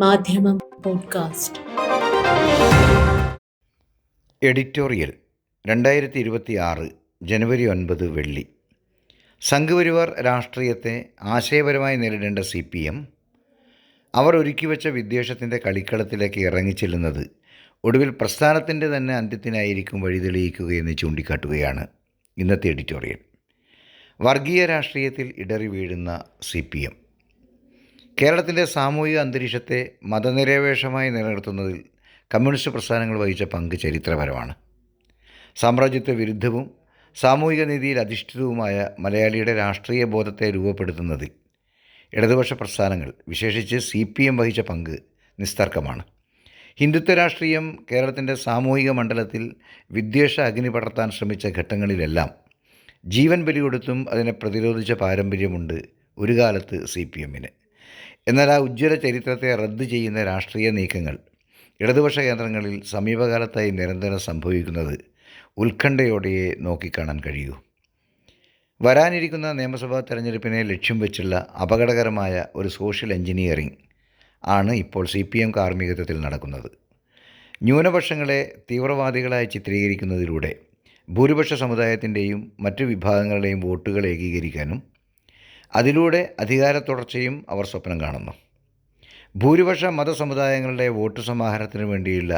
മാധ്യമം podcast. Editorial 2026 ജനുവരി 9 വെള്ളി. സംഘപരിവാർ രാഷ്ട്രീയത്തെ ആശയപരമായി നേരിടേണ്ട CPM അവർ ഒരുക്കിവെച്ച വിദ്വേഷത്തിൻ്റെ കളിക്കളത്തിലേക്ക് ഇറങ്ങിച്ചെല്ലുന്നത് ഒടുവിൽ പ്രസ്ഥാനത്തിൻ്റെ തന്നെ അന്ത്യത്തിനായിരിക്കും വഴിതെളിയിക്കുകയെന്ന് ചൂണ്ടിക്കാട്ടുകയാണ് ഇന്നത്തെ എഡിറ്റോറിയൽ. വർഗീയ രാഷ്ട്രീയത്തിൽ ഇടറി വീഴുന്ന CPM കേരളത്തിൻ്റെ സാമൂഹിക അന്തരീക്ഷത്തെ മതനിരപേക്ഷമായി നിലനിർത്തുന്നതിൽ കമ്മ്യൂണിസ്റ്റ് പ്രസ്ഥാനങ്ങൾ വഹിച്ച പങ്ക് ചരിത്രപരമാണ്. സാമ്രാജ്യത്വ വിരുദ്ധവും സാമൂഹിക നീതിയിൽ അധിഷ്ഠിതവുമായ മലയാളിയുടെ രാഷ്ട്രീയ ബോധത്തെ രൂപപ്പെടുത്തുന്നതിൽ ഇടതുപക്ഷ പ്രസ്ഥാനങ്ങൾ, വിശേഷിച്ച് CPM വഹിച്ച പങ്ക് നിസ്തർക്കമാണ്. ഹിന്ദുത്വ രാഷ്ട്രീയം കേരളത്തിൻ്റെ സാമൂഹിക മണ്ഡലത്തിൽ വിദ്വേഷ അഗ്നി പടർത്താൻ ശ്രമിച്ച ഘട്ടങ്ങളിലെല്ലാം ജീവൻ ബലി കൊടുത്തും അതിനെ പ്രതിരോധിച്ച പാരമ്പര്യമുണ്ട് ഒരു കാലത്ത് CPMന്. എന്നാൽ ആ ഉജ്ജ്വല ചരിത്രത്തെ റദ്ദ് ചെയ്യുന്ന രാഷ്ട്രീയ നീക്കങ്ങൾ ഇടതുപക്ഷ കേന്ദ്രങ്ങളിൽ സമീപകാലത്തായി നിരന്തരം സംഭവിക്കുന്നത് ഉത്കണ്ഠയോടെയേ നോക്കിക്കാണാൻ കഴിയൂ. വരാനിരിക്കുന്ന നിയമസഭാ തെരഞ്ഞെടുപ്പിനെ ലക്ഷ്യം വെച്ചുള്ള അപകടകരമായ ഒരു സോഷ്യൽ എഞ്ചിനീയറിംഗ് ആണ് ഇപ്പോൾ CPM കാർമ്മികത്വത്തിൽ നടക്കുന്നത്. ന്യൂനപക്ഷങ്ങളെ തീവ്രവാദികളായി ചിത്രീകരിക്കുന്നതിലൂടെ ഭൂരിപക്ഷ സമുദായത്തിൻ്റെയും മറ്റു വിഭാഗങ്ങളുടെയും വോട്ടുകൾ ഏകീകരിക്കാനും അതിലൂടെ അധികാര തുടർച്ചയും അവർ സ്വപ്നം കാണുന്നു. ഭൂരിപക്ഷ മതസമുദായങ്ങളുടെ വോട്ട് സമാഹരണത്തിനു വേണ്ടിയുള്ള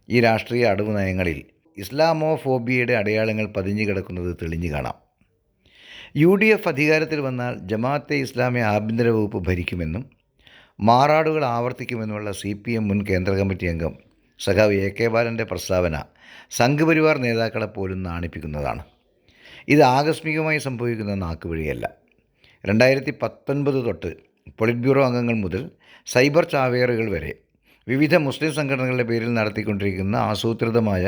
ഈ രാഷ്ട്രീയ അടവ് നയങ്ങളിൽ ഇസ്ലാമോഫോബിയയുടെ അടയാളങ്ങൾ പതിഞ്ഞു കിടക്കുന്നത് തെളിഞ്ഞു കാണാം. UDF അധികാരത്തിൽ വന്നാൽ ജമാഅത്തെ ഇസ്ലാമി ആഭ്യന്തര വകുപ്പ് ഭരിക്കുമെന്നും മാറാടുകൾ ആവർത്തിക്കുമെന്നുമുള്ള CPM മുൻ കേന്ദ്ര കമ്മിറ്റി അംഗം സഖാവ് AK ബാലൻ്റെ പ്രസ്താവന സംഘപരിവാർ നേതാക്കളെപ്പോലും നാണിപ്പിക്കുന്നതാണ്. ഇത് ആകസ്മികമായി സംഭവിക്കുന്ന നാക്കുവഴിയല്ല. 2019 തൊട്ട് പൊളിറ്റ് ബ്യൂറോ അംഗങ്ങൾ മുതൽ സൈബർ ചാവേറുകൾ വരെ വിവിധ മുസ്ലിം സംഘടനകളുടെ പേരിൽ നടത്തിക്കൊണ്ടിരിക്കുന്ന ആസൂത്രിതമായ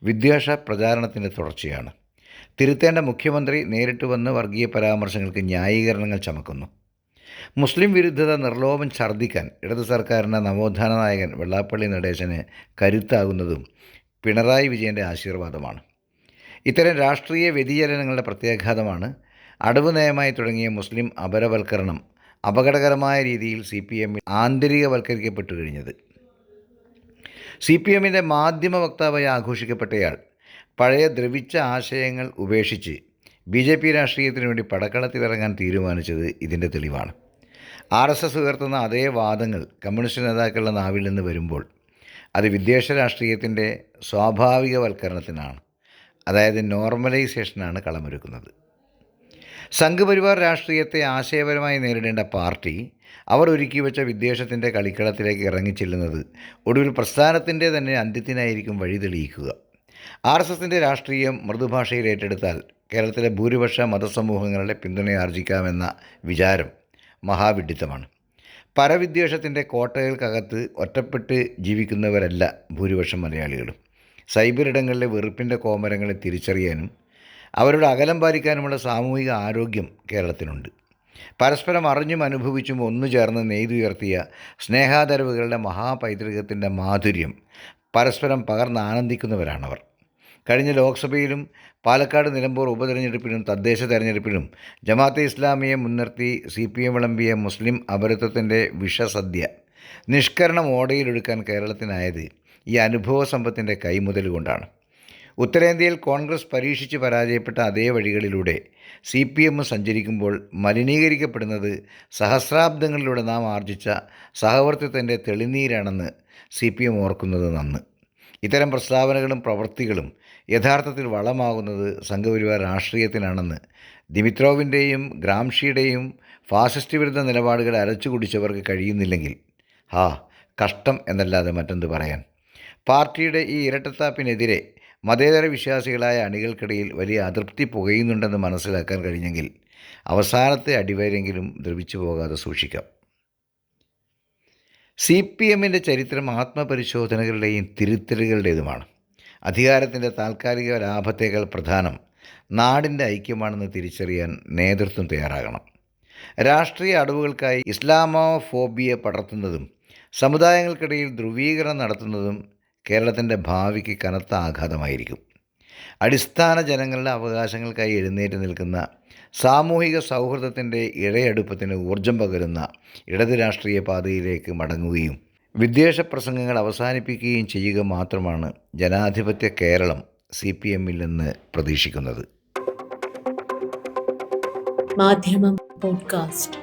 വിദ്വേഷ പ്രചാരണത്തിൻ്റെ തുടർച്ചയാണ്. തിരുത്തേണ്ട മുഖ്യമന്ത്രി നേരിട്ട് വന്ന് വർഗീയ പരാമർശങ്ങൾക്ക് ന്യായീകരണങ്ങൾ ചമക്കുന്നു. മുസ്ലിം വിരുദ്ധത നിർലോഭം ഛർദ്ദിക്കാൻ ഇടതു സർക്കാരിൻ്റെ നവോത്ഥാന നായകൻ വെള്ളാപ്പള്ളി നടേശന് കരുത്താകുന്നതും പിണറായി വിജയൻ്റെ ആശീർവാദമാണ്. ഇത്തരം രാഷ്ട്രീയ വ്യതിചലനങ്ങളുടെ പ്രത്യാഘാതമാണ് അടവ് നയമായി തുടങ്ങിയ മുസ്ലിം അപരവൽക്കരണം അപകടകരമായ രീതിയിൽ CPM ആന്തരികവൽക്കരിക്കപ്പെട്ടു കഴിഞ്ഞത്. CPMൻ്റെ മാധ്യമ വക്താവായി ആഘോഷിക്കപ്പെട്ടയാൾ പഴയ ദ്രവിച്ച ആശയങ്ങൾ ഉപേക്ഷിച്ച് BJP രാഷ്ട്രീയത്തിനു വേണ്ടി പടക്കളത്തിലിറങ്ങാൻ തീരുമാനിച്ചത് ഇതിൻ്റെ തെളിവാണ്. RSS ഉയർത്തുന്ന അതേ വാദങ്ങൾ കമ്മ്യൂണിസ്റ്റ് നേതാക്കളുടെ നാവിൽ നിന്ന് വരുമ്പോൾ അത് വിദ്വേഷ രാഷ്ട്രീയത്തിൻ്റെ സ്വാഭാവികവൽക്കരണത്തിനാണ്, അതായത് നോർമലൈസേഷനാണ് കളമൊരുക്കുന്നത്. സംഘപരിവാർ രാഷ്ട്രീയത്തെ ആശയപരമായി നേരിടേണ്ട പാർട്ടി അവർ ഒരുക്കി വെച്ച വിദ്വേഷത്തിൻ്റെ കളിക്കളത്തിലേക്ക് ഇറങ്ങിച്ചെല്ലുന്നത് ഒടുവിൽ പ്രസ്ഥാനത്തിൻ്റെ തന്നെ അന്ത്യത്തിനായിരിക്കും വഴി തെളിയിക്കുക. RSSൻ്റെ രാഷ്ട്രീയം മൃദുഭാഷയിൽ ഏറ്റെടുത്താൽ കേരളത്തിലെ ഭൂരിപക്ഷ മതസമൂഹങ്ങളുടെ പിന്തുണയാർജിക്കാമെന്ന വിചാരം മഹാവിഡ്ഢിത്തമാണ്. പരവിദ്വേഷത്തിൻ്റെ കോട്ടകൾക്കകത്ത് ഒറ്റപ്പെട്ട് ജീവിക്കുന്നവരല്ല ഭൂരിപക്ഷം മലയാളികളും. സൈബറിടങ്ങളിലെ വെറുപ്പിൻ്റെ കോമരങ്ങളെ തിരിച്ചറിയാനും അവരുടെ അകലം പാലിക്കാനുമുള്ള സാമൂഹിക ആരോഗ്യം കേരളത്തിനുണ്ട്. പരസ്പരം അറിഞ്ഞും അനുഭവിച്ചും ഒന്നു ചേർന്ന് നെയ്തുയർത്തിയ സ്നേഹാദരവുകളുടെ മഹാപൈതൃകത്തിൻ്റെ മാധുര്യം പരസ്പരം പകർന്നാനന്ദിക്കുന്നവരാണവർ. കഴിഞ്ഞ ലോക്സഭയിലും പാലക്കാട് നിലമ്പൂർ ഉപതെരഞ്ഞെടുപ്പിലും തദ്ദേശ തെരഞ്ഞെടുപ്പിലും ജമാഅത്തെ ഇസ്ലാമിയെ മുൻനിർത്തി CPM വിളമ്പിയ മുസ്ലിം അപരത്വത്തിൻ്റെ വിഷസദ്യ നിഷ്കരണം ഓടയിലൊടുക്കാൻ കേരളത്തിനായത് ഈ അനുഭവ സമ്പത്തിൻ്റെ കൈമുതൽ കൊണ്ടാണ്. ഉത്തരേന്ത്യയിൽ കോൺഗ്രസ് പരീക്ഷിച്ച് പരാജയപ്പെട്ട അതേ വഴികളിലൂടെ CPM സഞ്ചരിക്കുമ്പോൾ മലിനീകരിക്കപ്പെടുന്നത് സഹസ്രാബ്ദങ്ങളിലൂടെ നാം ആർജിച്ച സഹവർത്തിത്വത്തിൻ്റെ തെളിനീരാണെന്ന് CPM ഓർക്കുന്നത് നന്ന്. ഇത്തരം പ്രസ്താവനകളും പ്രവൃത്തികളും യഥാർത്ഥത്തിൽ വളമാകുന്നത് സംഘപരിവാർ രാഷ്ട്രീയത്തിനാണെന്ന് ദിമിത്രോവിൻ്റെയും ഗ്രാംഷിയുടെയും ഫാസിസ്റ്റ് വിരുദ്ധ നിലപാടുകൾ അരച്ചു കുടിച്ചവർക്ക് കഴിയുന്നില്ലെങ്കിൽ കഷ്ടം എന്നല്ലാതെ മറ്റെന്ത് പറയാൻ. പാർട്ടിയുടെ ഈ ഇരട്ടത്താപ്പിനെതിരെ മതേതര വിശ്വാസികളായ അണികൾക്കിടയിൽ വലിയ അതൃപ്തി പുകയുന്നുണ്ടെന്ന് മനസ്സിലാക്കാൻ കഴിഞ്ഞെങ്കിൽ അവസാനത്തെ അടിവരെങ്കിലും ദ്രവിച്ചു പോകാതെ സൂക്ഷിക്കാം. CPMൻ്റെ ചരിത്രം ആത്മപരിശോധനകളുടെയും തിരുത്തലുകളുടേതുമാണ്. അധികാരത്തിൻ്റെ താൽക്കാലിക ലാഭത്തേക്കാൾ പ്രധാനം നാടിൻ്റെ ഐക്യമാണെന്ന് തിരിച്ചറിയാൻ നേതൃത്വം തയ്യാറാകണം. രാഷ്ട്രീയ അടവുകൾക്കായി ഇസ്ലാമോഫോബിയ പടർത്തുന്നതും സമുദായങ്ങൾക്കിടയിൽ ധ്രുവീകരണം നടത്തുന്നതും കേരളത്തിൻ്റെ ഭാവിക്ക് കനത്ത ആഘാതമായിരിക്കും. അടിസ്ഥാന ജനങ്ങളുടെ അവകാശങ്ങൾക്കായി എഴുന്നേറ്റ് നിൽക്കുന്ന സാമൂഹിക സൗഹൃദത്തിൻ്റെ ഇഴയടുപ്പത്തിന് ഊർജം പകരുന്ന ഇടത് രാഷ്ട്രീയ പാതയിലേക്ക് മടങ്ങുകയും വിദ്വേഷ പ്രസംഗങ്ങൾ അവസാനിപ്പിക്കുകയും ചെയ്യുക മാത്രമാണ് ജനാധിപത്യ കേരളം CPMൽ നിന്ന് പ്രതീക്ഷിക്കുന്നത്. മാധ്യമം പോഡ്കാസ്റ്റ്.